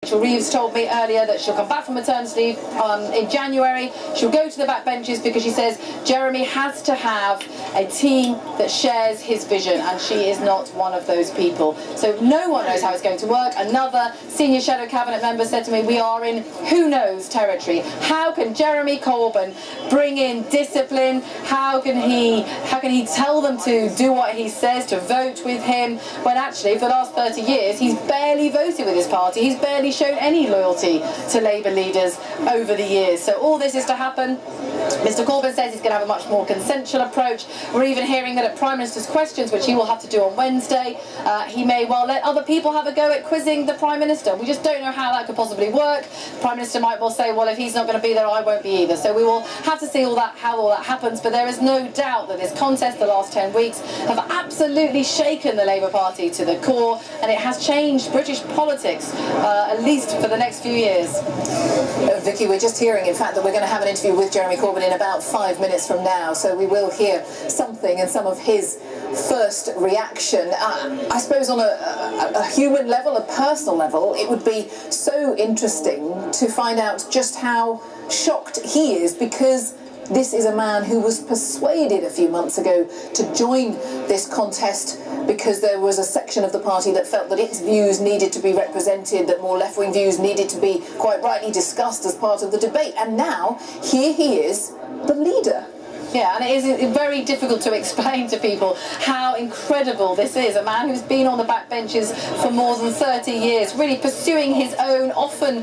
Rachel Reeves told me earlier that she'll come back from maternity leave in January. She'll go to the backbenches because she says Jeremy has to have a team that shares his vision, and she is not one of those people. So no one knows how it's going to work. Another senior shadow cabinet member said to me, we are in who knows territory. How can Jeremy Corbyn bring in discipline? How can he tell them to do what he says, to vote with him, when actually for the last 30 years he's barely voted with his party. He's barely shown any loyalty to Labour leaders over the years. So all this is to happen. Mr Corbyn says he's going to have a much more consensual approach. We're even hearing that at Prime Minister's questions, which he will have to do on Wednesday, he may well let other people have a go at quizzing the Prime Minister. We just don't know how that could possibly work. The Prime Minister might well say, well, if he's not going to be there, I won't be either. So we will have to see how all that happens. But there is no doubt that this contest the last 10 weeks have absolutely shaken the Labour Party to the core, and it has changed British politics, at least for the next few years. Vicky, we're just hearing, in fact, that we're going to have an interview with Jeremy Corbyn in about 5 minutes from now, so we will hear something and some of his first reaction. I suppose on a human level, a personal level, it would be so interesting to find out just how shocked he is, because this is a man who was persuaded a few months ago to join this contest because there was a section of the party that felt that its views needed to be represented, that more left-wing views needed to be quite rightly discussed as part of the debate. And now, here he is, the leader. Yeah, and it is very difficult to explain to people how incredible this is. A man who's been on the backbenches for more than 30 years, really pursuing his own often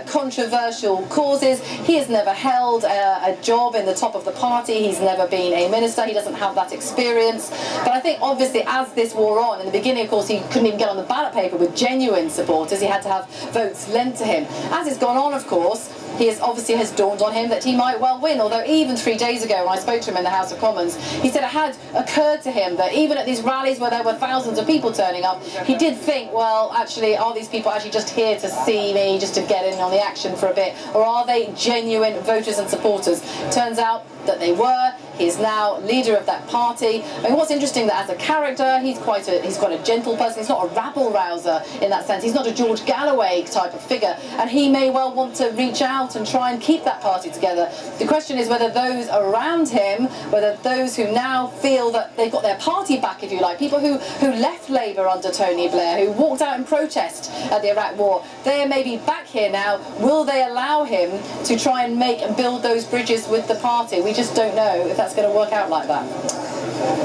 controversial causes. He has never held a job in the top of the party. He's never been a minister. He doesn't have that experience. But I think obviously as this wore on, in the beginning, of course, he couldn't even get on the ballot paper with genuine supporters. He had to have votes lent to him. As it's gone on, of course, obviously has dawned on him that he might well win, although even 3 days ago when I spoke to him in the House of Commons, he said it had occurred to him that even at these rallies where there were thousands of people turning up, he did think, well, actually, are these people actually just here to see me, just to get in on the action for a bit, or are they genuine voters and supporters? Turns out that they were. He's now leader of that party. I mean, what's interesting that as a character, he's quite a gentle person. He's not a rabble-rouser in that sense. He's not a George Galloway type of figure, and he may well want to reach out and try and keep that party together. The question is whether those around him, whether those who now feel that they've got their party back, if you like, people who left Labour under Tony Blair, who walked out in protest at the Iraq War, they're maybe back here now. Will they allow him to try and make and build those bridges with the party? We just don't know if that's going to work out like that.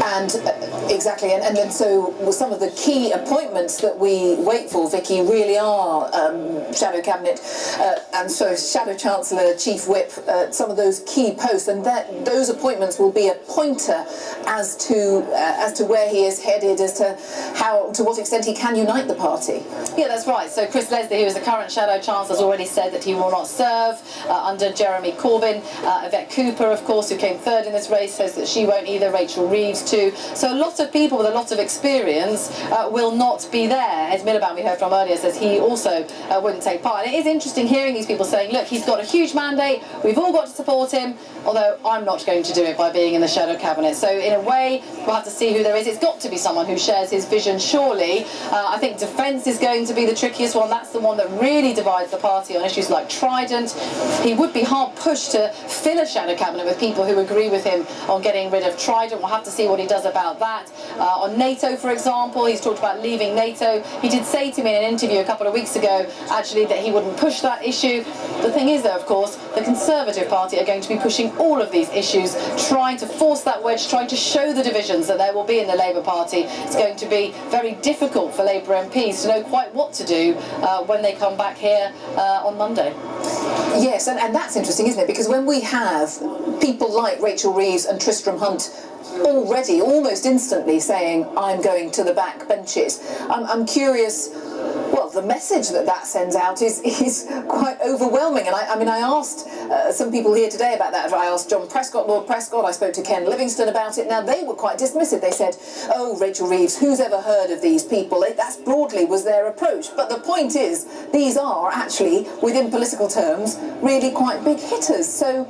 And exactly, and then so some of the key appointments that we wait for, Vicky, really are Shadow Cabinet and so Shadow Chancellor, Chief Whip, some of those key posts, and those appointments will be a pointer as to where he is headed, as to what extent he can unite the party. Yeah, that's right. So Chris Leslie, who is the current Shadow Chancellor, has already said that he will not serve under Jeremy Corbyn. Yvette Cooper, of course, who came third in this race, says that she won't either. Rachel Reeves too. So a lot of people with a lot of experience will not be there. Ed Miliband, we heard from earlier, says he also wouldn't take part. And it is interesting hearing these people saying, look, he's got a huge mandate, we've all got to support him, although I'm not going to do it by being in the Shadow Cabinet. So in a way, we'll have to see who there is. It's got to be someone who shares his vision, surely. I think defence is going to be the trickiest one. That's the one that really divides the party on issues like Trident. He would be hard pushed to fill a Shadow Cabinet with people who agree with him on getting rid of Trident. We'll have to see what he does about that. On NATO, for example, he's talked about leaving NATO. He did say to me in an interview a couple of weeks ago, actually, that he wouldn't push that issue. The thing is, though, of course, the Conservative Party are going to be pushing all of these issues, trying to force that wedge, trying to show the divisions that there will be in the Labour Party. It's going to be very difficult for Labour MPs to know quite what to do when they come back here on Monday. Yes, and that's interesting, isn't it? Because when we have people like Rachel Reeves and Tristram Hunt already, almost instantly saying, I'm going to the back benches, I'm curious. Well, the message that sends out is quite overwhelming. And I asked some people here today about that. I asked John Prescott, Lord Prescott, I spoke to Ken Livingstone about it. Now, they were quite dismissive. They said, oh, Rachel Reeves, who's ever heard of these people? That's broadly was their approach. But the point is, these are actually, within political terms, really quite big hitters. So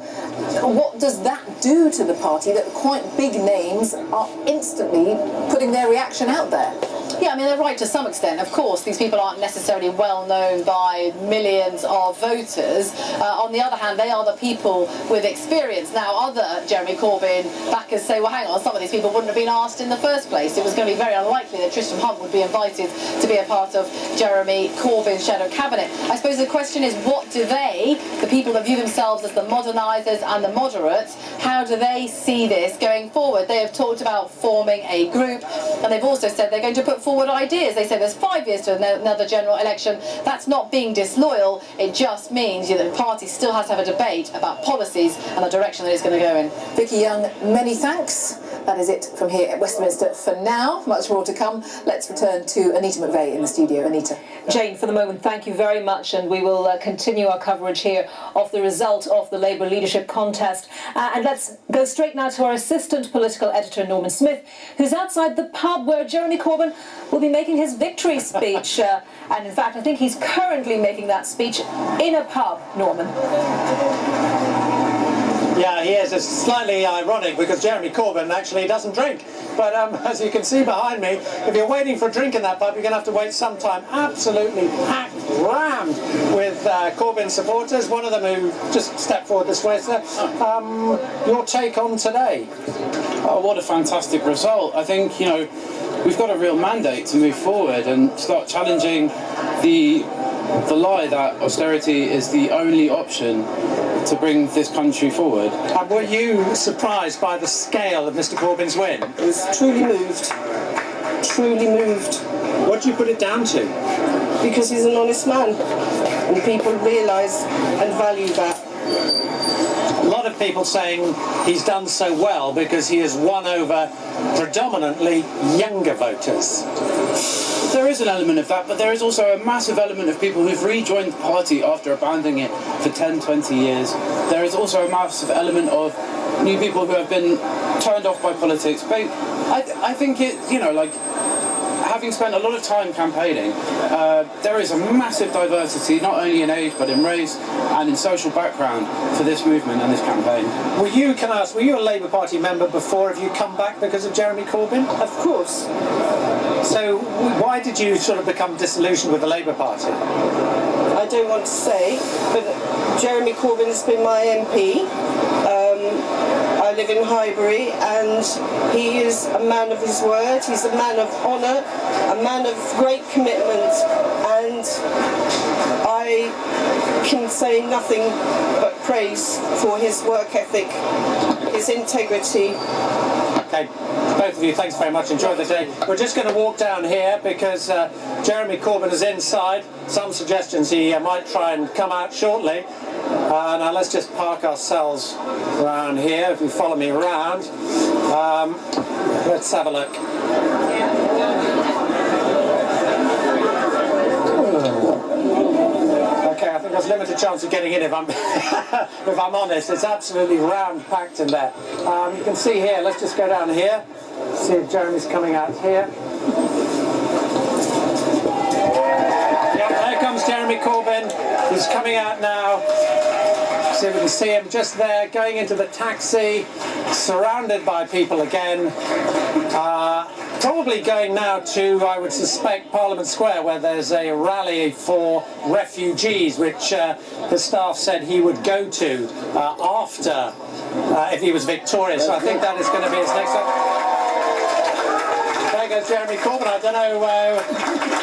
what does that do to the party that quite big names are instantly putting their reaction out there? Yeah, I mean, they're right to some extent. Of course, these people aren't necessarily well known by millions of voters. On the other hand, they are the people with experience. Now, other Jeremy Corbyn backers say, well, hang on, some of these people wouldn't have been asked in the first place. It was going to be very unlikely that Tristram Hunt would be invited to be a part of Jeremy Corbyn's shadow cabinet. I suppose the question is, what do they, the people that view themselves as the modernisers and the moderates, how do they see this going forward? They have talked about forming a group, and they've also said they're going to put forward ideas. They say there's 5 years to another general election. That's not being disloyal. It just means the party still has to have a debate about policies and the direction that it's going to go in. Vicky Young, many thanks. That is it from here at Westminster for now. Much more to come. Let's return to Anita McVeigh in the studio. Anita. Jane, for the moment, thank you very much, and we will continue our coverage here of the result of the Labour leadership contest. And let's go straight now to our assistant political editor, Norman Smith, who's outside the pub where Jeremy Corbyn will be making his victory speech. And in fact, I think he's currently making that speech in a pub, Norman. Yeah, he is. It's slightly ironic because Jeremy Corbyn actually doesn't drink. But as you can see behind me, if you're waiting for a drink in that pub, you're going to have to wait some time. Absolutely packed, rammed with Corbyn supporters. One of them who just stepped forward this way, sir. Your take on today? Oh, what a fantastic result. I think, we've got a real mandate to move forward and start challenging the lie that austerity is the only option to bring this country forward. And were you surprised by the scale of Mr Corbyn's win? I was truly moved. Truly moved. What do you put it down to? Because he's an honest man. And people realise and value that. A lot of people saying he's done so well because he has won over predominantly younger voters. There is an element of that, but there is also a massive element of people who've rejoined the party after abandoning it for 10, 20 years. There is also a massive element of new people who have been turned off by politics. But I think it, having spent a lot of time campaigning, there is a massive diversity, not only in age, but in race and in social background for this movement and this campaign. Were you a Labour Party member before? Have you come back because of Jeremy Corbyn? Of course. So why did you sort of become disillusioned with the Labour Party? I don't want to say, but Jeremy Corbyn has been my MP. I live in Highbury, and he is a man of his word. He's a man of honour, a man of great commitment, and I can say nothing but praise for his work ethic, his integrity. Okay, both of you, thanks very much. Enjoy the day. We're just going to walk down here because Jeremy Corbyn is inside. Some suggestions he might try and come out shortly. Now let's just park ourselves around here. If you follow me around, let's have a look. Okay, I think there's limited chance of getting in if I'm if I'm honest. It's absolutely round packed in there. You can see here. Let's just go down here. See if Jeremy's coming out here. Yeah, there comes Jeremy Corbyn. He's coming out now. See if we can see him just there, going into the taxi, surrounded by people again. Probably going now to, I would suspect, Parliament Square, where there's a rally for refugees, which the staff said he would go to after, if he was victorious. So I think that is going to be his next stop. There goes Jeremy Corbyn. I don't know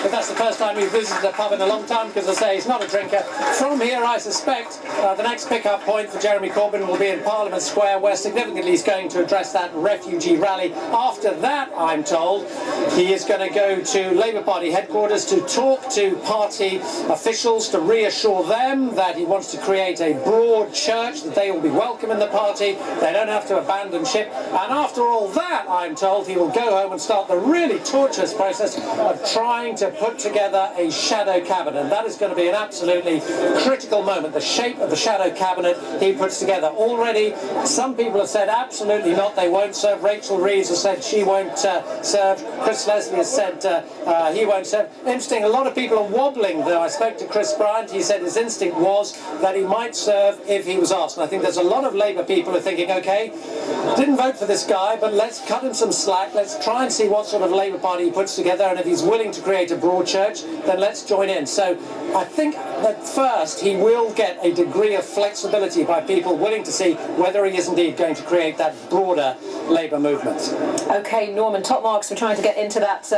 if that's the first time he's visited a pub in a long time, because as I say, he's not a drinker. From here, I suspect the next pick-up point for Jeremy Corbyn will be in Parliament Square, where significantly he's going to address that refugee rally. After that, I'm told, he is going to go to Labour Party headquarters to talk to party officials to reassure them that he wants to create a broad church, that they will be welcome in the party, they don't have to abandon ship. And after all that, I'm told, he will go home and start the really torturous process of trying to put together a shadow cabinet. And that is going to be an absolutely critical moment. The shape of the shadow cabinet he puts together. Already, some people have said absolutely not, they won't serve. Rachel Reeves has said she won't serve. Chris Leslie has said he won't serve. Interesting, a lot of people are wobbling, though. I spoke to Chris Bryant. He said his instinct was that he might serve if he was asked. And I think there's a lot of Labour people who are thinking, OK, didn't vote for this guy, but let's cut him some slack. Let's try and see what sort of Labour Party he puts together, and if he's willing to create a broad church, then let's join in. So I think that first he will get a degree of flexibility by people willing to see whether he is indeed going to create that broader Labour movement. OK, Norman, top marks for trying to get into that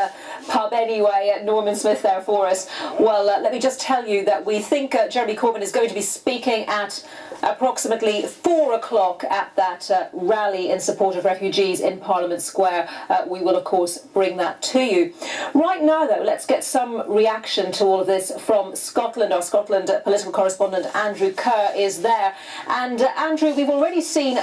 pub anyway. Norman Smith there for us. Well, let me just tell you that we think Jeremy Corbyn is going to be speaking at approximately 4 o'clock at that rally in support of refugees in Parliament Square. We will, of course, bring that to you. Right now, though, let's get some reaction to all of this from Scotland. Our Scotland political correspondent Andrew Kerr is there. And Andrew, we've already seen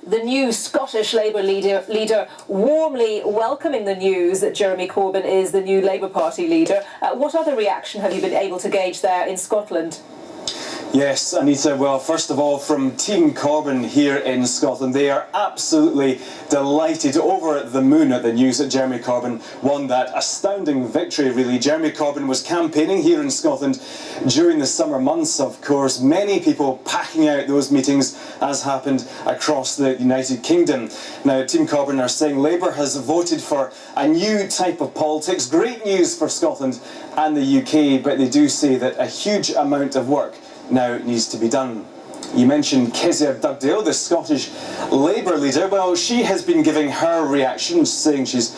the new Scottish Labour leader warmly welcoming the news that Jeremy Corbyn is the new Labour Party leader. What other reaction have you been able to gauge there in Scotland? Yes, Anita, well, first of all, from Team Corbyn here in Scotland, they are absolutely delighted, over the moon at the news that Jeremy Corbyn won that astounding victory, really. Jeremy Corbyn was campaigning here in Scotland during the summer months, of course. Many people packing out those meetings, as happened across the United Kingdom. Now, Team Corbyn are saying Labour has voted for a new type of politics. Great news for Scotland and the UK, but they do say that a huge amount of work now needs to be done. You mentioned Kezia Dugdale, the Scottish Labour leader. Well, she has been giving her reaction, saying she's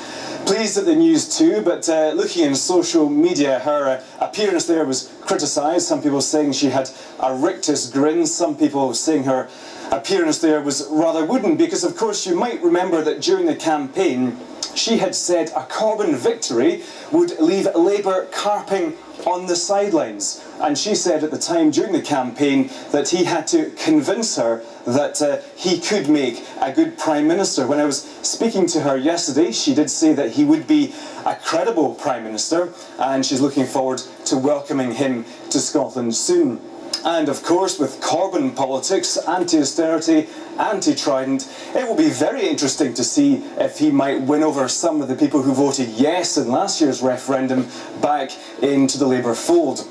pleased at the news too, but looking in social media, her appearance there was criticised. Some people saying she had a rictus grin, some people saying her appearance there was rather wooden, because of course you might remember that during the campaign she had said a Corbyn victory would leave Labour carping on the sidelines, and she said at the time during the campaign that he had to convince her that he could make a good Prime Minister. When I was speaking to her yesterday, she did say that he would be a credible Prime Minister, and she's looking forward to welcoming him to Scotland soon. And of course, with Corbyn politics, anti-austerity, anti-Trident, it will be very interesting to see if he might win over some of the people who voted yes in last year's referendum back into the Labour fold.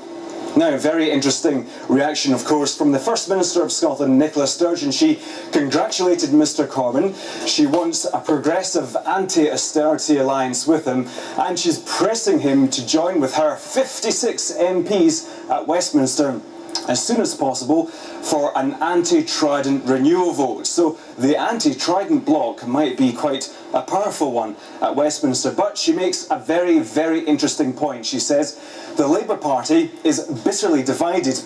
Now, very interesting reaction, of course, from the First Minister of Scotland, Nicola Sturgeon. She congratulated Mr Corbyn. She wants a progressive anti-austerity alliance with him, and she's pressing him to join with her 56 MPs at Westminster as soon as possible for an anti-Trident renewal vote. So the anti-Trident bloc might be quite a powerful one at Westminster. But she makes a very, very interesting point. She says the Labour Party is bitterly divided.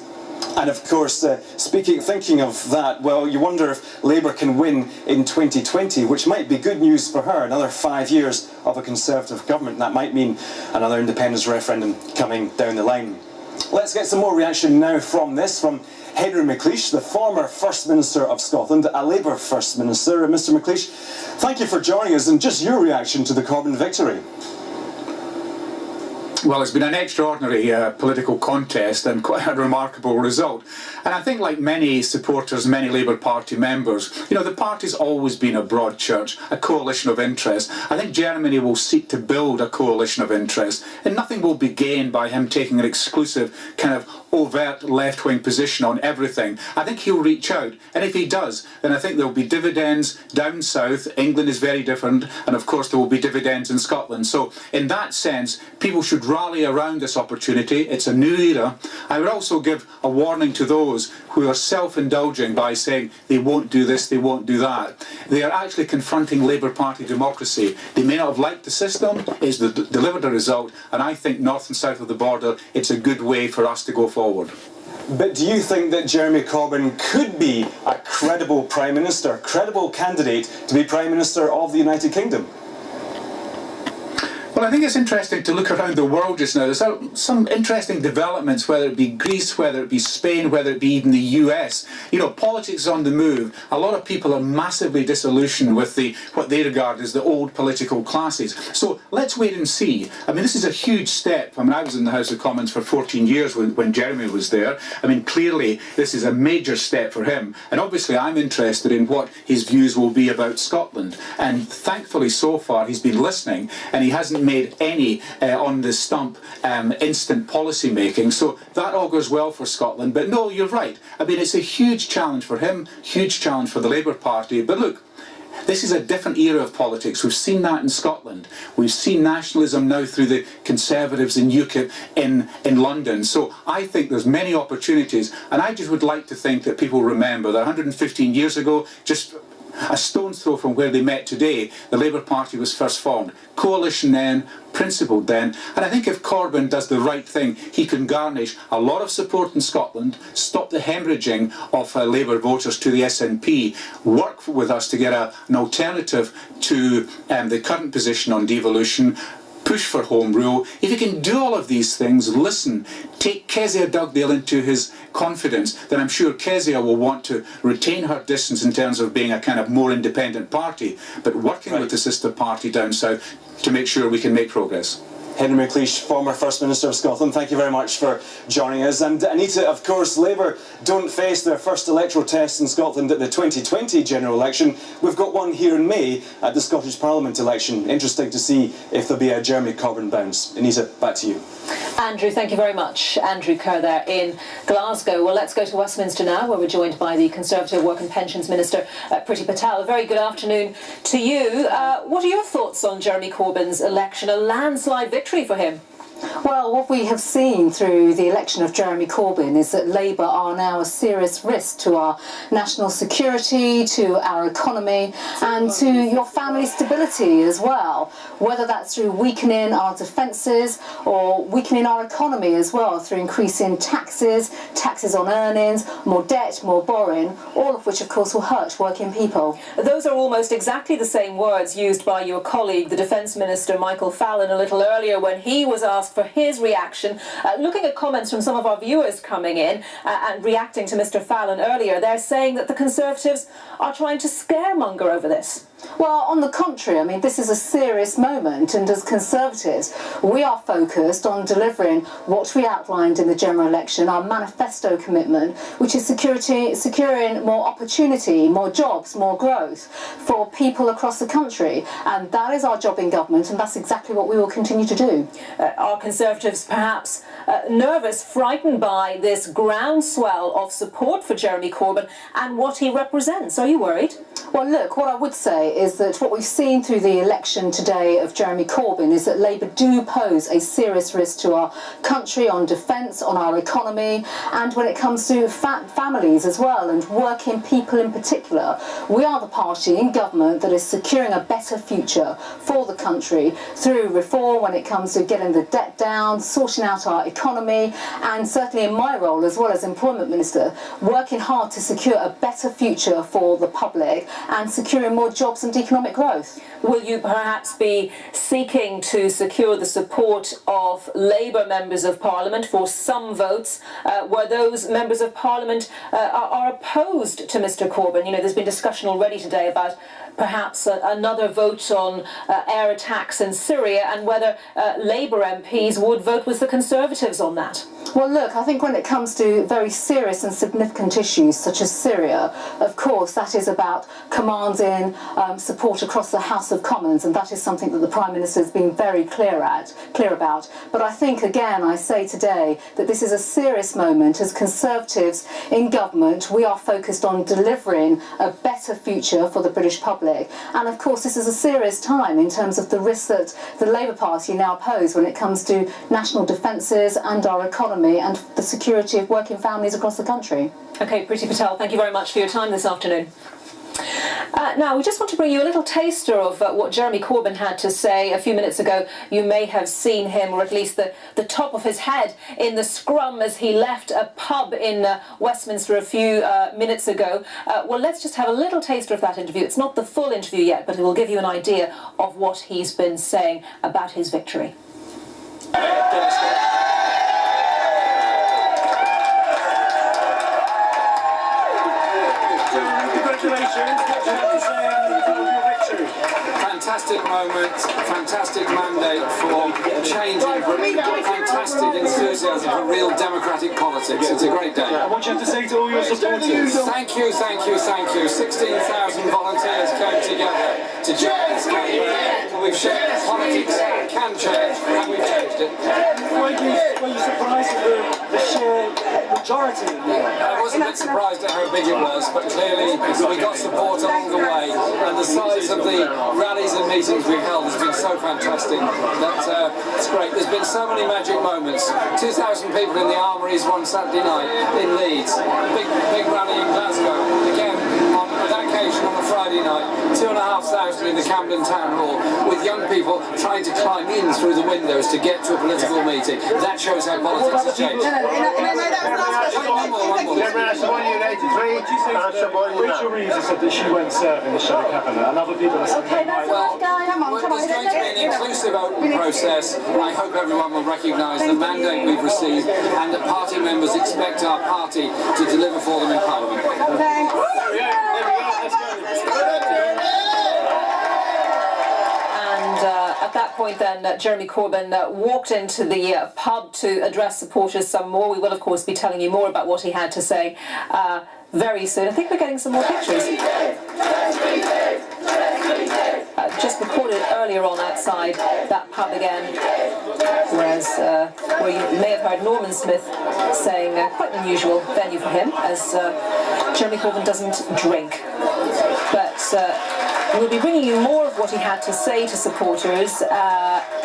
And of course, thinking of that, well, you wonder if Labour can win in 2020, which might be good news for her. Another 5 years of a Conservative government. That might mean another independence referendum coming down the line. Let's get some more reaction now from Henry McLeish, the former First Minister of Scotland, a Labour First Minister. Mr McLeish, thank you for joining us, and just your reaction to the Corbyn victory. Well, it's been an extraordinary political contest and quite a remarkable result. And I think, like many supporters, many Labour Party members, you know, the party's always been a broad church, a coalition of interest. I think Germany will seek to build a coalition of interest, and nothing will be gained by him taking an exclusive kind of overt left-wing position on everything. I think he'll reach out, and if he does, then I think there'll be dividends down south. England is very different, and of course there will be dividends in Scotland. So in that sense, people should rally around this opportunity. It's a new era. I would also give a warning to those who are self-indulging by saying they won't do this, they won't do that. They are actually confronting Labour Party democracy. They may not have liked the system, it's delivered a result, and I think north and south of the border, it's a good way for us to go forward. But do you think that Jeremy Corbyn could be a credible Prime Minister, credible candidate to be Prime Minister of the United Kingdom? Well, I think it's interesting to look around the world just now. There's some interesting developments, whether it be Greece, whether it be Spain, whether it be even the US. You know, politics is on the move. A lot of people are massively disillusioned with what they regard as the old political classes. So let's wait and see. I mean, this is a huge step. I mean, I was in the House of Commons for 14 years when Jeremy was there. I mean, clearly this is a major step for him. And obviously I'm interested in what his views will be about Scotland. And thankfully so far he's been listening, and he hasn't made any on the stump instant policy making, so that augurs well for Scotland. But no, you're right. I mean, it's a huge challenge for him, huge challenge for the Labour Party. But look, this is a different era of politics. We've seen that in Scotland. We've seen nationalism now through the Conservatives in UKIP in London. So I think there's many opportunities, and I just would like to think that people remember that 115 years ago, just a stone's throw from where they met today, the Labour Party was first formed. Coalition then, principled then, and I think if Corbyn does the right thing, he can garnish a lot of support in Scotland, stop the hemorrhaging of Labour voters to the SNP, work with us to get an alternative to the current position on devolution, push for Home Rule. If he can do all of these things, listen, take Kezia Dugdale into his confidence, then I'm sure Kezia will want to retain her distance in terms of being a kind of more independent party, but working with the sister party down south to make sure we can make progress. Henry McLeish, former First Minister of Scotland, thank you very much for joining us. And Anita, of course, Labour don't face their first electoral test in Scotland at the 2020 general election. We've got one here in May at the Scottish Parliament election. Interesting to see if there'll be a Jeremy Corbyn bounce. Anita, back to you. Andrew, thank you very much. Andrew Kerr there in Glasgow. Well, let's go to Westminster now, where we're joined by the Conservative Work and Pensions Minister, Priti Patel. A very good afternoon to you. What are your thoughts on Jeremy Corbyn's election? A landslide victory for him? Well, what we have seen through the election of Jeremy Corbyn is that Labour are now a serious risk to our national security, to our economy and to your family stability as well, whether that's through weakening our defences or weakening our economy as well through increasing taxes, taxes on earnings, more debt, more borrowing, all of which of course will hurt working people. Those are almost exactly the same words used by your colleague, the Defence Minister Michael Fallon, a little earlier when he was asked for his reaction. Looking at comments from some of our viewers coming in and reacting to Mr Fallon earlier, they're saying that the Conservatives are trying to scaremonger over this. Well, on the contrary, I mean, this is a serious moment, and as Conservatives, we are focused on delivering what we outlined in the general election, our manifesto commitment, which is securing more opportunity, more jobs, more growth for people across the country. And that is our job in government, and that's exactly what we will continue to do. Are Conservatives perhaps nervous, frightened by this groundswell of support for Jeremy Corbyn and what he represents? Are you worried? Well, look, what I would say is that what we've seen through the election today of Jeremy Corbyn is that Labour do pose a serious risk to our country on defence, on our economy, and when it comes to families as well, and working people in particular. We are the party in government that is securing a better future for the country through reform when it comes to getting the debt down, sorting out our economy, and certainly in my role as well as Employment Minister, working hard to secure a better future for the public and securing more jobs and economic growth. Will you perhaps be seeking to secure the support of Labour members of Parliament for some votes where those members of Parliament are opposed to Mr Corbyn? You know, there's been discussion already today about perhaps another vote on air attacks in Syria and whether Labour MPs would vote with the Conservatives on that. Well, look, I think when it comes to very serious and significant issues such as Syria, of course, that is about commanding support across the House of Commons, and that is something that the Prime Minister has been very clear about. But I think, again, I say today that this is a serious moment. As Conservatives in government, we are focused on delivering a better future for the British public. And, of course, this is a serious time in terms of the risks that the Labour Party now pose when it comes to national defences and our economy and the security of working families across the country. OK, Priti Patel, thank you very much for your time this afternoon. Now, we just want to bring you a little taster of what Jeremy Corbyn had to say a few minutes ago. You may have seen him, or at least the top of his head, in the scrum as he left a pub in Westminster a few minutes ago. Well, let's just have a little taster of that interview. It's not the full interview yet, but it will give you an idea of what he's been saying about his victory. Fantastic moment, fantastic mandate for changing Britain, fantastic enthusiasm for real democratic politics. It's a great day. What do you have to say to all your supporters? Thank you, thank you, thank you. 16,000 volunteers came together to join this campaign. We've shown that politics can change, and we've changed it. Were you surprised at the sheer majority? I wasn't a bit surprised at how big it was, but clearly we got support along the way, and the size of the rallies and meetings we've held has been so fantastic that it's great. There's been so many magic moments. 2,000 people in the Armouries one Saturday night in Leeds, big rally in Glasgow, again on that occasion on a Friday night, 2,500 in the Camden Town Hall, with young people trying to climb in through the windows to get to a political meeting. That shows how politics has changed. Rachel Reeves has said that she won't serve in the Shadow Cabinet, and other people are saying Okay, that's enough, guys. Come on, There's going to be an inclusive open process. I hope everyone will recognise the mandate we've received and that party members expect our party to deliver for them in Parliament. Thanks. At that point then, Jeremy Corbyn walked into the pub to address supporters some more. We will of course be telling you more about what he had to say very soon. I think we're getting some more pictures. Just recorded earlier on outside that pub again, whereas where you may have heard Norman Smith saying quite an unusual venue for him, as Jeremy Corbyn doesn't drink. But we'll be bringing you more of what he had to say to supporters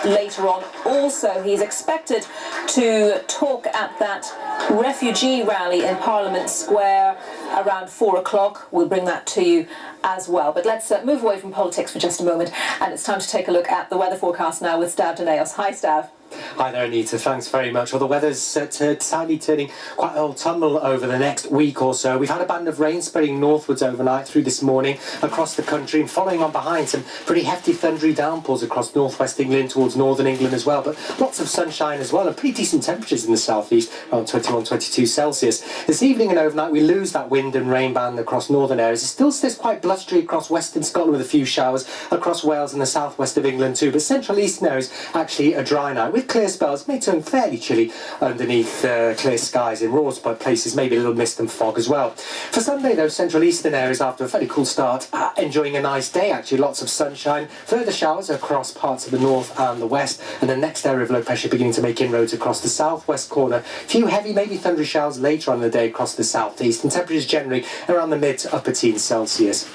later on. Also, he's expected to talk at that refugee rally in Parliament Square around 4 o'clock. We'll bring that to you as well. But let's move away from politics for just a moment, and it's time to take a look at the weather forecast now with Stav Daneos. Hi, Stav. Hi there, Anita. Thanks very much. Well, the weather's sadly turning quite autumnal over the next week or so. We've had a band of rain spreading northwards overnight through this morning across the country, and following on behind some pretty hefty thundery downpours across northwest England towards northern England as well. But lots of sunshine as well, and pretty decent temperatures in the southeast, around 21, 22 Celsius. This evening and overnight we lose that wind and rain band across northern areas. It still stays quite blustery across western Scotland with a few showers, across Wales and the southwest of England too. But central eastern areas actually a dry night with clear spells. May turn fairly chilly underneath clear skies in raw spot places, maybe a little mist and fog as well. For Sunday though, central eastern areas after a fairly cool start, enjoying a nice day actually, lots of sunshine, further showers across parts of the north and the west, and the next area of low pressure beginning to make inroads across the southwest corner. A few heavy, maybe thundery showers later on in the day across the southeast, and temperatures generally around the mid to upper teens Celsius.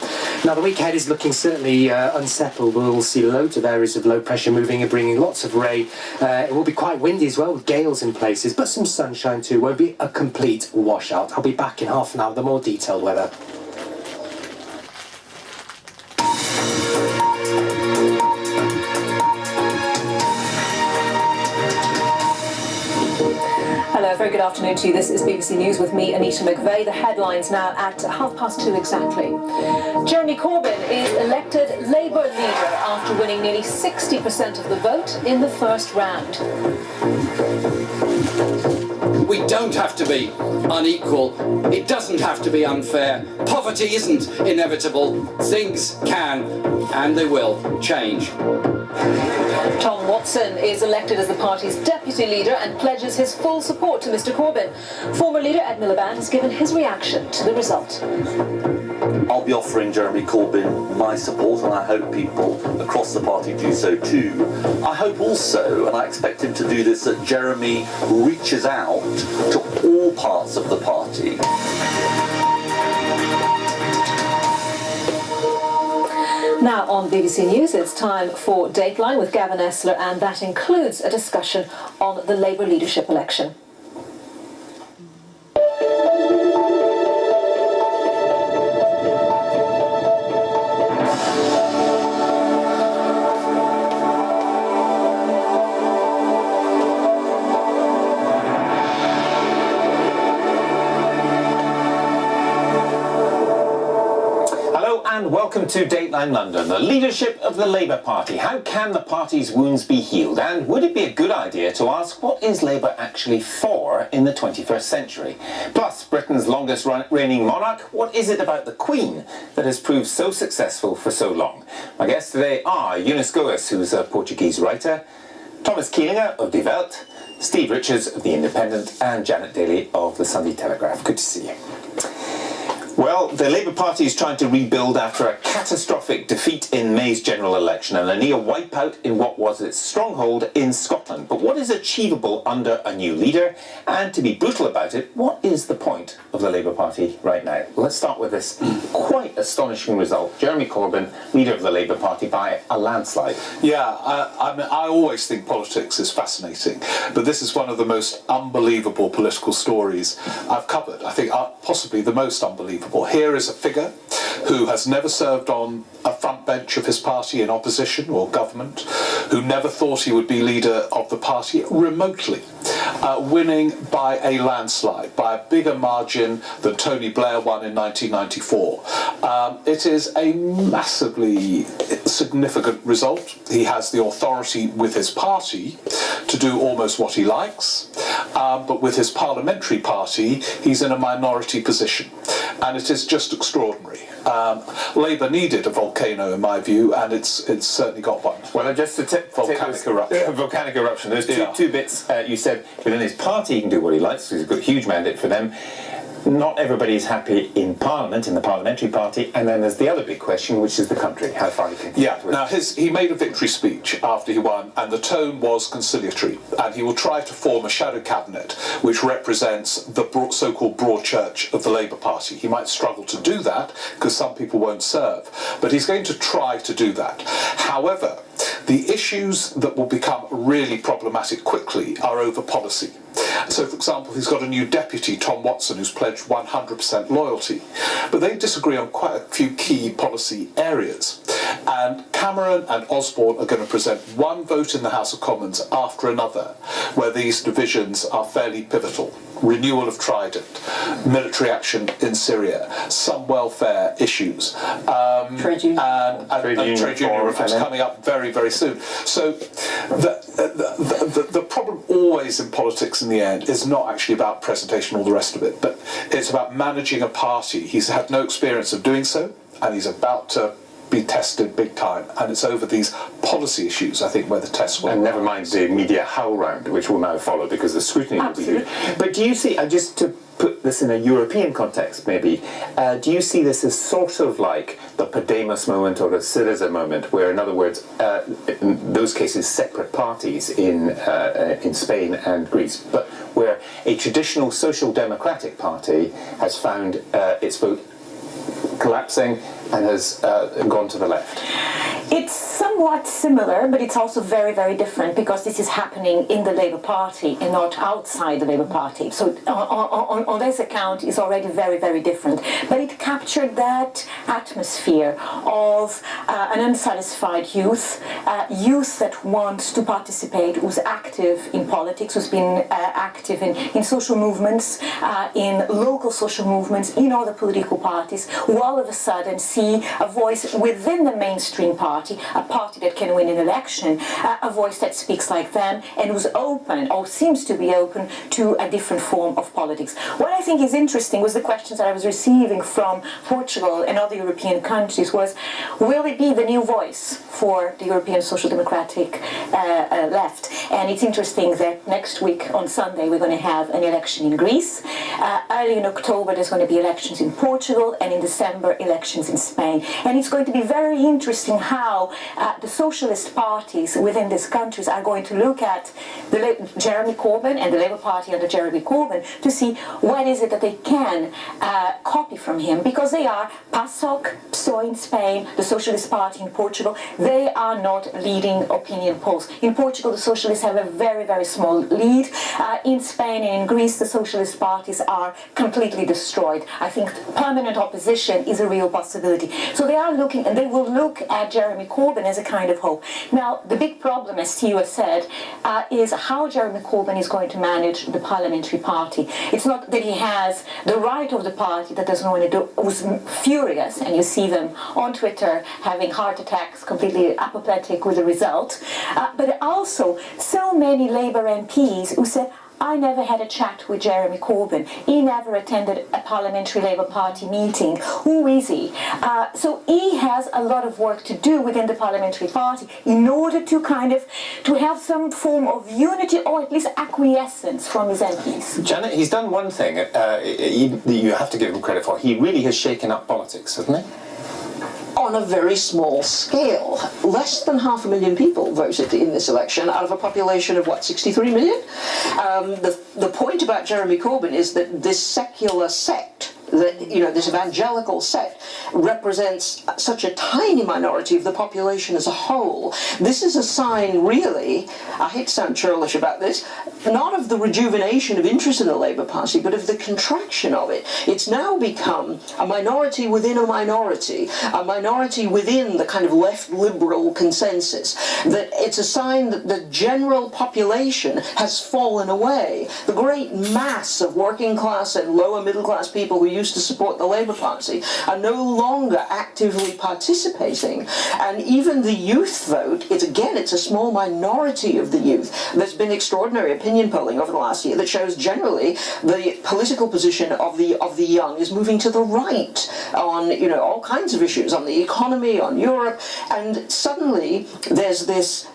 Now the week ahead is looking certainly unsettled. We'll see loads of areas of low pressure moving and bringing lots of rain. It will be quite windy as well, with gales in places, but some sunshine too. Won't be a complete washout. I'll be back in half an hour with the more detailed weather. Hello, very good afternoon to you. This is BBC News with me, Anita McVeigh. The headlines now at 2:30 exactly. Jeremy Corbyn is elected Labour leader after winning nearly 60% of the vote in the first round. We don't have to be unequal. It doesn't have to be unfair. Poverty isn't inevitable. Things can, and they will, change. Tom Watson is elected as the party's deputy leader and pledges his full support to Mr Corbyn. Former leader Ed Miliband has given his reaction to the result. I'll be offering Jeremy Corbyn my support, and I hope people across the party do so too. I hope also, and I expect him to do this, that Jeremy reaches out to all parts of the party. Now on BBC News, it's time for Dateline with Gavin Essler, and that includes a discussion on the Labour leadership election. And welcome to Dateline London. The leadership of the Labour Party. How can the party's wounds be healed? And would it be a good idea to ask, what is Labour actually for in the 21st century? Plus, Britain's longest reigning monarch, what is it about the Queen that has proved so successful for so long? My guests today are Eunice Goes, who's a Portuguese writer, Thomas Keelinger of Die Welt, Steve Richards of The Independent and Janet Daly of The Sunday Telegraph. Good to see you. Well, the Labour Party is trying to rebuild after a catastrophic defeat in May's general election and a near wipeout in what was its stronghold in Scotland. But what is achievable under a new leader? And to be brutal about it, what is the point of the Labour Party right now? Let's start with this quite astonishing result. Jeremy Corbyn, leader of the Labour Party, by a landslide. Yeah, I always think politics is fascinating, but this is one of the most unbelievable political stories I've covered. I think possibly the most unbelievable. Here is a figure who has never served on a front bench of his party in opposition or government, who never thought he would be leader of the party remotely, winning by a landslide, by a bigger margin than Tony Blair won in 1994. It is a massively significant result. He has the authority with his party to do almost what he likes, but with his parliamentary party, he's in a minority position. And it is just extraordinary. Labour needed a volcano, in my view, and it's certainly got one. Well, just to volcanic eruption. Volcanic eruption. There's two bits. You said within his party he can do what he likes, because he's got a huge mandate for them. Not everybody is happy in Parliament, in the parliamentary party, and then there's the other big question, which is the country, how far he can get with. Now he made a victory speech after he won, and the tone was conciliatory, and he will try to form a shadow cabinet which represents the so-called broad church of the Labour Party. He might struggle to do that, because some people won't serve, but he's going to try to do that. However, the issues that will become really problematic quickly are over policy. So, for example, he's got a new deputy, Tom Watson, who's pledged 100% loyalty. But they disagree on quite a few key policy areas. And Cameron and Osborne are going to present one vote in the House of Commons after another, where these divisions are fairly pivotal. Renewal of Trident, military action in Syria, some welfare issues, trade union and trade union reforms coming up very, very soon. So the problem always in politics in the end is not actually about presentation and all the rest of it, but it's about managing a party. He's had no experience of doing so, and he's about to be tested big time, and it's over these policy issues, I think, where the tests will. And never mind the media howl round, which will now follow because the scrutiny will be huge. But do you see, just to put this in a European context maybe, do you see this as sort of like the Podemos moment or the Syriza moment, where in other words, in those cases separate parties in Spain and Greece, but where a traditional social democratic party has found its vote collapsing and has gone to the left? It's somewhat similar, but it's also very, very different, because this is happening in the Labour Party and not outside the Labour Party. So on this account, it's already very, very different. But it captured that atmosphere of an unsatisfied youth, youth that wants to participate, who's active in politics, who's been active in social movements, in local social movements, in other political parties, who all of a sudden see a voice within the mainstream party, a party that can win an election, a voice that speaks like them and who's open, or seems to be open, to a different form of politics. What I think is interesting was the questions that I was receiving from Portugal and other European countries was, will it be the new voice for the European Social Democratic left? And it's interesting that next week on Sunday we're going to have an election in Greece. Early in October there's going to be elections in Portugal, and in December elections in Spain. And it's going to be very interesting how the socialist parties within these countries are going to look at Jeremy Corbyn and the Labour Party under Jeremy Corbyn to see what is it that they can copy from him, because they are PASOK, PSOE in Spain, the Socialist Party in Portugal. They are not leading opinion polls. In Portugal, the socialists have a very, very small lead. In Spain and in Greece, the socialist parties are completely destroyed. I think permanent opposition is a real possibility. So they are looking, and they will look at Jeremy Corbyn as a kind of hope. Now, the big problem, as Theo has said, is how Jeremy Corbyn is going to manage the parliamentary party. It's not that he has the right of the party that doesn't want to do, was furious, and you see them on Twitter having heart attacks, completely apoplectic with the result, but also so many Labour MPs who said, I never had a chat with Jeremy Corbyn. He never attended a parliamentary Labour Party meeting. Who is he? So he has a lot of work to do within the parliamentary party in order to to have some form of unity or at least acquiescence from his MPs. Janet, he's done one thing you have to give him credit for. He really has shaken up politics, hasn't he? On a very small scale. Less than 500,000 people voted in this election out of a population of, what, 63 million? The point about Jeremy Corbyn is that this secular sect, this evangelical sect, represents such a tiny minority of the population as a whole. This is a sign, really, I hate to sound churlish about this, not of the rejuvenation of interest in the Labour Party, but of the contraction of it. It's now become a minority within a minority within the kind of left liberal consensus. That it's a sign that the general population has fallen away. The great mass of working class and lower middle class people who used to support the Labour Party are no longer actively participating, and even the youth vote, it's a small minority of the youth. There's been extraordinary opinion polling over the last year that shows generally the political position of the young is moving to the right on all kinds of issues, on the economy, on Europe, and suddenly there's this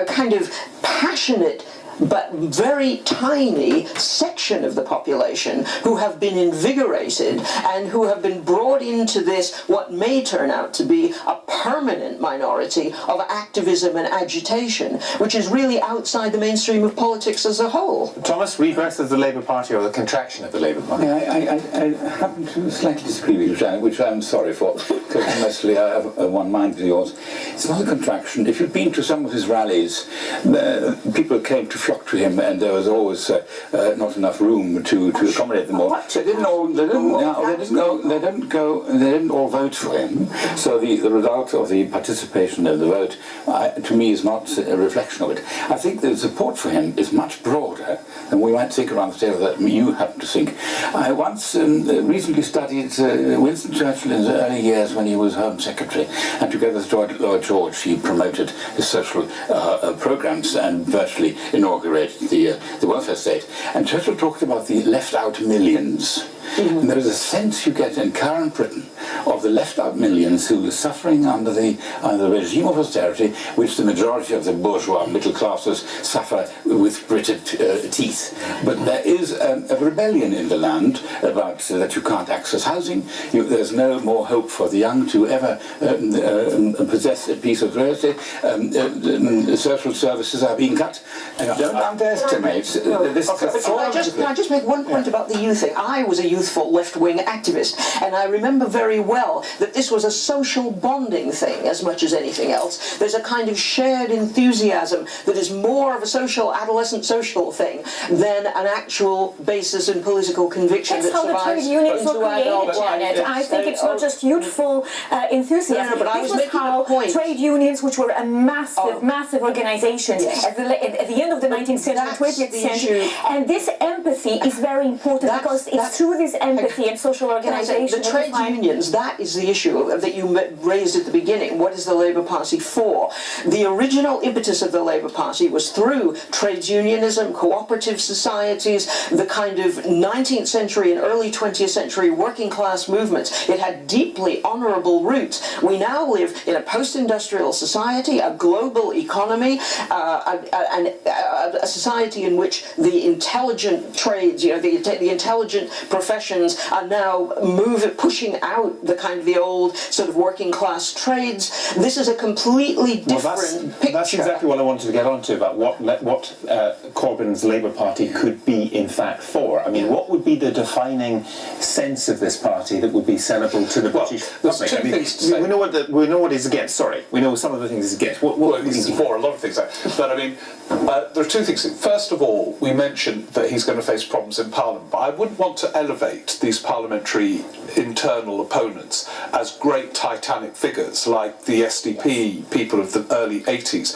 kind of passionate but very tiny section of the population who have been invigorated and who have been brought into this, what may turn out to be a permanent minority of activism and agitation, which is really outside the mainstream of politics as a whole. Thomas, rebirth of the Labour Party or the contraction of the Labour Party? I happen to slightly disagree with you, Janet, which I'm sorry for, because mostly I have one mind with yours. It's not a contraction. If you've been to some of his rallies, people came to flock to him, and there was always not enough room to accommodate them all. They didn't all vote for him. So the result of the participation of the vote, to me, is not a reflection of it. I think the support for him is much broader than we might think around the table that you happen to think. I once recently studied Winston Churchill in the early years when he was Home Secretary, and together with Lloyd George, he promoted his social programs and virtually inaugurated the welfare state. And Churchill talked about the left-out millions. Mm-hmm. And there is a sense you get in current Britain of the left-out millions who are suffering under the regime of austerity, which the majority of the bourgeois middle classes suffer with gritted teeth. But there is a rebellion in the land about that you can't access housing. There's no more hope for the young to ever possess a piece of real estate. Social services are being cut. And don't underestimate this. Can I just make one point about the youth thing? I was a youthful left-wing activist, and I remember very well that this was a social bonding thing as much as anything else. There's a kind of shared enthusiasm that is more of a adolescent social thing than an actual basis in political conviction. That's how the trade unions were created, Janet. I think it's not just youthful enthusiasm. But this was how trade unions, which were a massive organizations at the end of the 19th century, 20th century, and this empathy is very important because it's through this empathy and social organisation. The trade unions, that is the issue that you raised at the beginning. What is the Labour Party for? The original impetus of the Labour Party was through trades unionism, cooperative societies, the kind of 19th century and early 20th century working class movements. It had deeply honourable roots. We now live in a post-industrial society, a global economy, a society in which the intelligent trades, the intelligent professions are now pushing out the old sort of working class trades. This is a completely different picture. That's exactly what I wanted to get onto about what Corbyn's Labour Party could be in fact for. I mean, what would be the defining sense of this party that would be sellable to the British public? I mean, we know what he's against. Sorry, we know some of the things he's against. What he's for a lot of things, but I mean, there are two things. First of all, we mentioned that he's going to face problems in Parliament, but I wouldn't want to elevate elevate these parliamentary internal opponents as great titanic figures like the SDP people of the early 80s.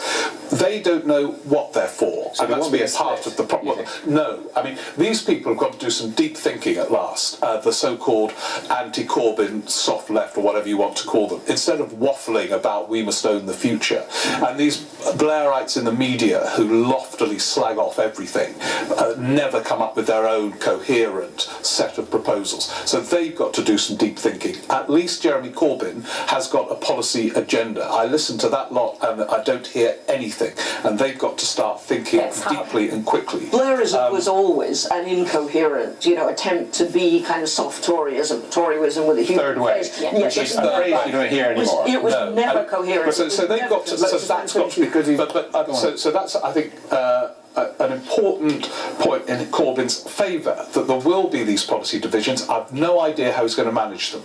They don't know what they're for, so and that's been part of the problem. No, I mean, these people have got to do some deep thinking at last, the so-called anti-Corbyn soft left, or whatever you want to call them, instead of waffling about we must own the future. And these Blairites in the media who loftily slag off everything never come up with their own coherent set of proposals. So they've got to do some deep thinking. At least Jeremy Corbyn has got a policy agenda. I listen to that lot and I don't hear anything. And they've got to start thinking deeply and quickly. Blairism was always an incoherent, attempt to be kind of soft Toryism with a human third way. face. Which is the phrase you don't hear anymore. It was never coherent. So they've got to. So that's got to be. So that's, I think, an important point in Corbyn's favour, that there will be these policy divisions. I've no idea how he's going to manage them,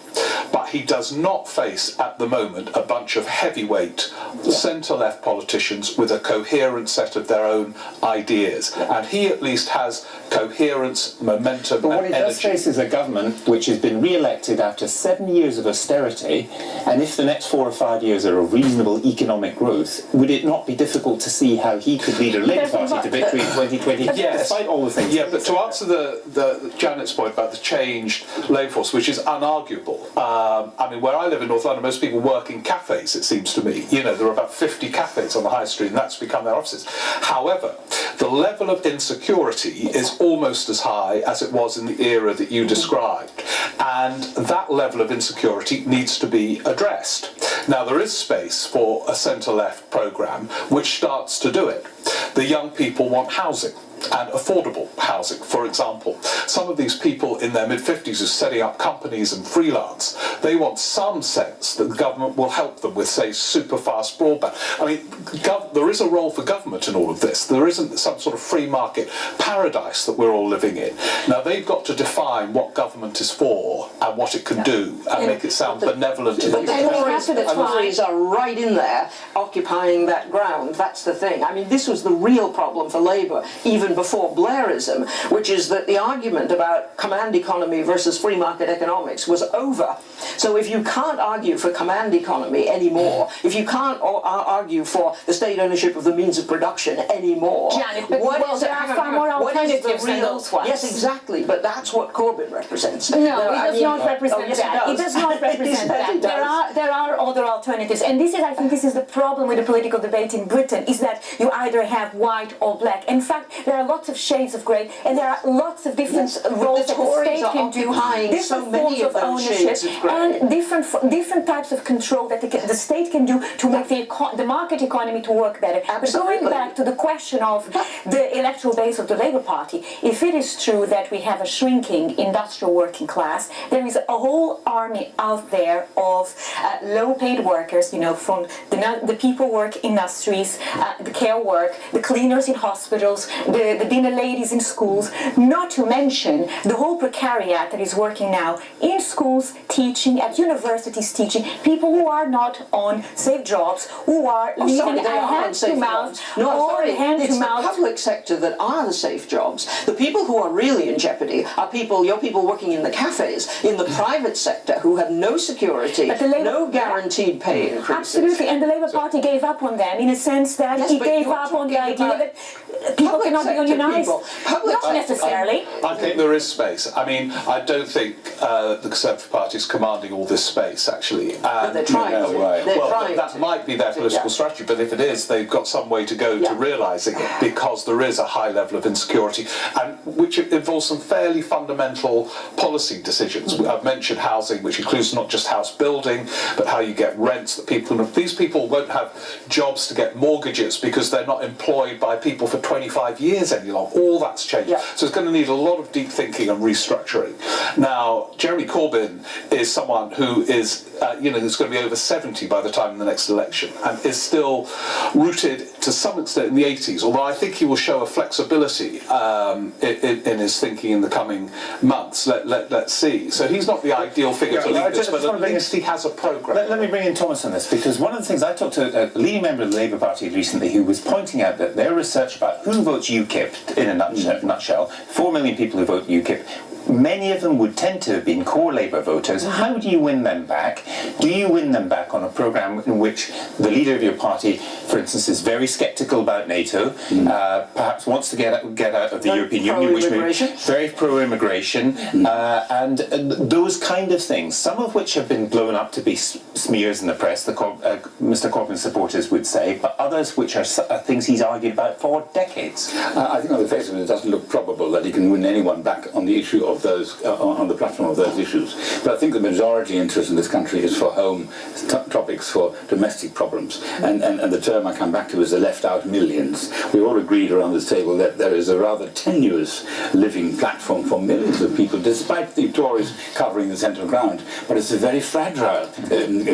but he does not face at the moment a bunch of heavyweight centre-left politicians with a coherent set of their own ideas, and he at least has coherence, momentum, but what and he does energy. face is a government which has been re-elected after 7 years of austerity, and if the next 4 or 5 years are of reasonable economic growth, would it not be difficult to see how he could lead a Labour Party to victory in 2020, despite all the things? Yeah, but to answer the Janet's point about the changed labour force, which is unarguable. I mean, where I live in North London, most people work in cafes, it seems to me. There are about 50 cafes on the high street, and that's become their offices. However, the level of insecurity is almost as high as it was in the era that you described, and that level of insecurity needs to be addressed. Now, there is space for a centre-left programme which starts to do it. The young people want housing, and affordable housing, for example. Some of these people in their mid-50s are setting up companies and freelance. They want some sense that the government will help them with, say, super-fast broadband. I mean, there is a role for government in all of this. There isn't some sort of free market paradise that we're all living in. Now, they've got to define what government is for and what it can do, and make it sound benevolent to the Tories are right in there, occupying that ground. That's the thing. I mean, this was the real problem for Labour, even before Blairism, which is that the argument about command economy versus free market economics was over. So if you can't argue for command economy anymore, if you can't argue for the state ownership of the means of production anymore, Janet, there are far more alternatives than those ones. Yes, exactly, but that's what Corbyn represents. No, it does not represent that. It does not represent that. There are other alternatives, and I think this is the problem with the political debate in Britain, is that you either have white or black. In fact, there are lots of shades of grey, and there are lots of different roles that the state can do, different forms of ownership, and different types of control that the state can do to make the market economy to work better. But going back to the question of the electoral base of the Labour Party, if it is true that we have a shrinking industrial working class, there is a whole army out there of low-paid workers, from the people work in industries, the care work, the cleaners in hospitals, the dinner ladies in schools, not to mention the whole precariat that is working now in schools, teaching, at universities teaching, people who are not on safe jobs, who are living hand-to-mouth, It's the public sector that are the safe jobs. The people who are really in jeopardy are your people working in the cafes, in the private sector, who have no security, no guaranteed pay increases. Absolutely, and the Labour Party gave up on them in a sense that it gave up on the idea that people cannot be unionised. Not necessarily. I think there is space. I mean, I don't think the Conservative Party is commanding all this space, actually. But they're trying to. Well, that might be their political strategy, but if it is, they've got some way to go to realising it, because there is a high level of insecurity, and which involves some fairly fundamental policy decisions. I've mentioned housing, which includes not just house building, but how you get rents that these people won't have jobs to get mortgages because they're not employed by people for 25 years any longer. All that's changed. So it's going to need a lot of deep thinking and restructuring. Now, Jeremy Corbyn is someone who is, who's going to be over 70 by the time in the next election, and is still rooted to some extent in the 80s, although I think he will show a flexibility in his thinking in the coming months. Let's see. So he's not the ideal figure to lead this, but at least he has a programme. Let me bring in Thomas on this, because one of the things I talked to a leading member of the Labour Party recently, who was pointing out that their research about who votes UKIP, in a nutshell, 4 million people who vote UKIP, many of them would tend to have been core Labour voters. How do you win them back? Do you win them back on a programme in which the leader of your party, for instance, is very sceptical about NATO, perhaps wants to get out of the European Union, which very pro-immigration, and those kind of things, some of which have been blown up to be smears in the press, Mr Corbyn's supporters would say, but others which are things he's argued about for decades. I think on the face of it, it doesn't look probable that he can win anyone back on the issue of those, on the platform of those issues. But I think the majority interest in this country is for home topics, for domestic problems. And the term I come back to is the left out millions. We all agreed around this table that there is a rather tenuous living platform for millions of people, despite the Tories covering the central ground. But it's a very fragile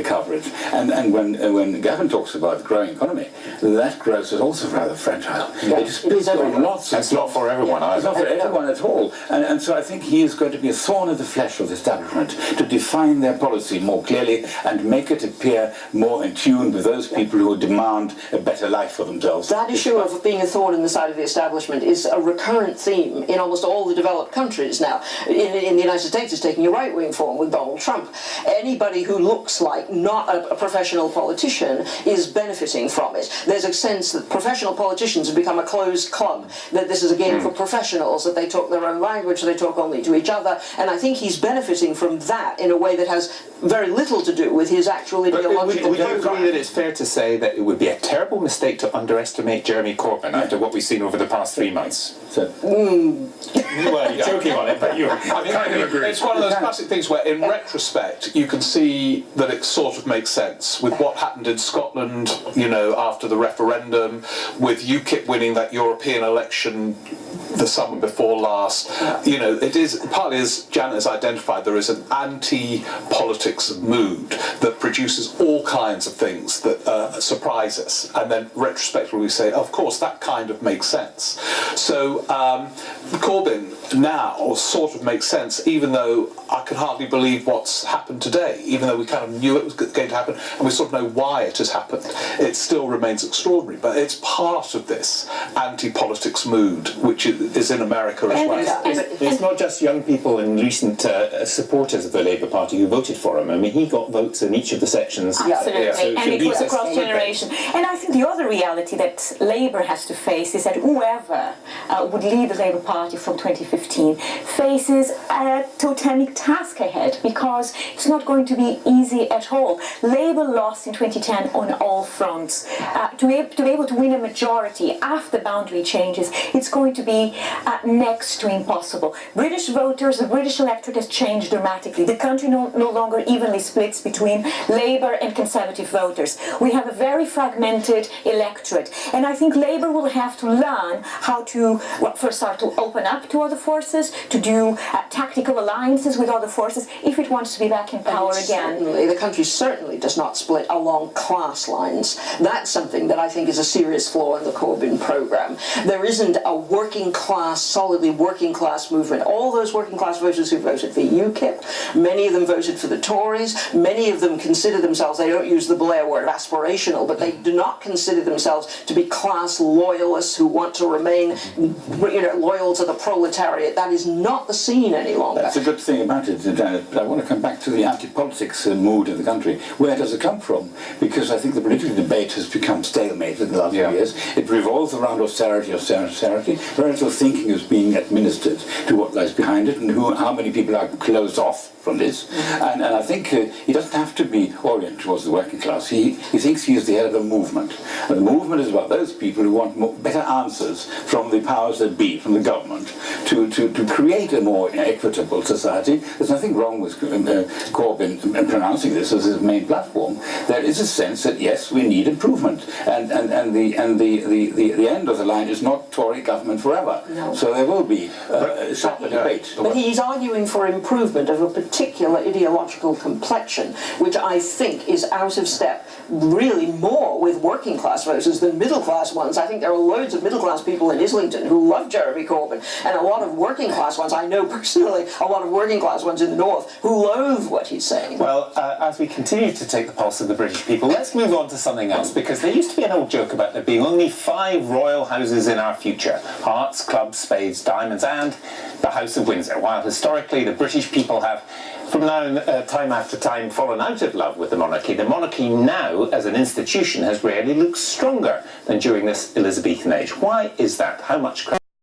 coverage. And when Gavin talks about the growing economy, that growth is also rather fragile. Yeah. It is lots. It's not for everyone either. It's not for everyone at all. And so I think he is going to be a thorn in the flesh of the establishment to define their policy more clearly and make it appear more in tune with those people who demand a better life for themselves. That issue of being a thorn in the side of the establishment is a recurrent theme in almost all the developed countries now. In the United States, it's taking a right-wing form with Donald Trump. Anybody who looks like not a professional politician is benefiting from it. There's a sense that professional politicians have become a closed club, that this is a game for professionals, that they talk their own language, they talk only to each other, and I think he's benefiting from that in a way that has very little to do with his actual ideological Would you agree that it's fair to say that it would be a terrible mistake to underestimate Jeremy Corbyn after what we've seen over the past 3 months? Well, you're joking on it, but you kind of agree. It's one of those classic things where, in retrospect, you can see that it sort of makes sense with what happened in Scotland, you know, after the referendum, with UKIP winning that European election the summer before last. You know, it is partly, as Janet has identified, there is an anti-politics mood that produces all kinds of things that surprise us, and then retrospectively we say, of course, that kind of makes sense. So Corbyn now sort of makes sense, even though I can hardly believe what's happened today, even though we kind of knew it was going to happen and we sort of know why it has happened. It still remains extraordinary, but it's part of this anti-politics mood which is in America as well. It's not just young people and recent supporters of the Labour Party who voted for him. I mean, he got votes in each of the sections. Absolutely, So and it was across generation. And I think the other reality that Labour has to face is that whoever would lead the Labour Party from 2015 faces a totemic task ahead, because it's not going to be easy at all. Labour lost in 2010 on all fronts. To be able to win a majority after boundary changes, it's going to be next to impossible. British voters, the British electorate has changed dramatically. The country no longer evenly splits between Labour and Conservative voters. We have a very fragmented electorate, and I think Labour will have to learn how to, first start to open up to other forces, to do tactical alliances with other forces if it wants to be back in power again. Certainly, the country certainly does not split along class lines. That's something that I think is a serious flaw in the Corbyn programme. There isn't a working class, solidly working class movement. All those working class voters who voted for UKIP, many of them voted for the Tories, many of them consider themselves, they don't use the Blair word aspirational, but they do not consider themselves to be class loyalists who want to remain, you know, loyal to the proletariat. That is not the scene any longer. That's a good thing about it, Janet, but I want to come back to the anti-politics mood in the country. Where does it come from? Because I think the political debate has become stalemate in the last few years. It revolves around austerity, very little thinking is being administered to what lies behind it and how many people are closed off from this. And I think he doesn't have to be oriented towards the working class. He thinks he is the head of a movement. And the movement is about those people who want better answers from the powers that be, from the government, to create a more equitable society. There's nothing wrong with Corbyn pronouncing this as his main platform. There is a sense that, yes, we need improvement. And the end of the line is not Tory government forever. No. So there will be a sharper debate. But he's arguing for improvement of a particular ideological complexion, which I think is out of step really more with working class voters than middle class ones. I think there are loads of middle class people in Islington who love Jeremy Corbyn, and a lot of of working class ones. I know personally a lot of working class ones in the north who loathe what he's saying. Well, as we continue to take the pulse of the British people, let's move on to something else, because there used to be an old joke about there being only 5 royal houses in our future: hearts, clubs, spades, diamonds, and the House of Windsor. While historically the British people have, from now time after time, fallen out of love with the monarchy now, as an institution, has rarely looked stronger than during this Elizabethan age. Why is that? How much credit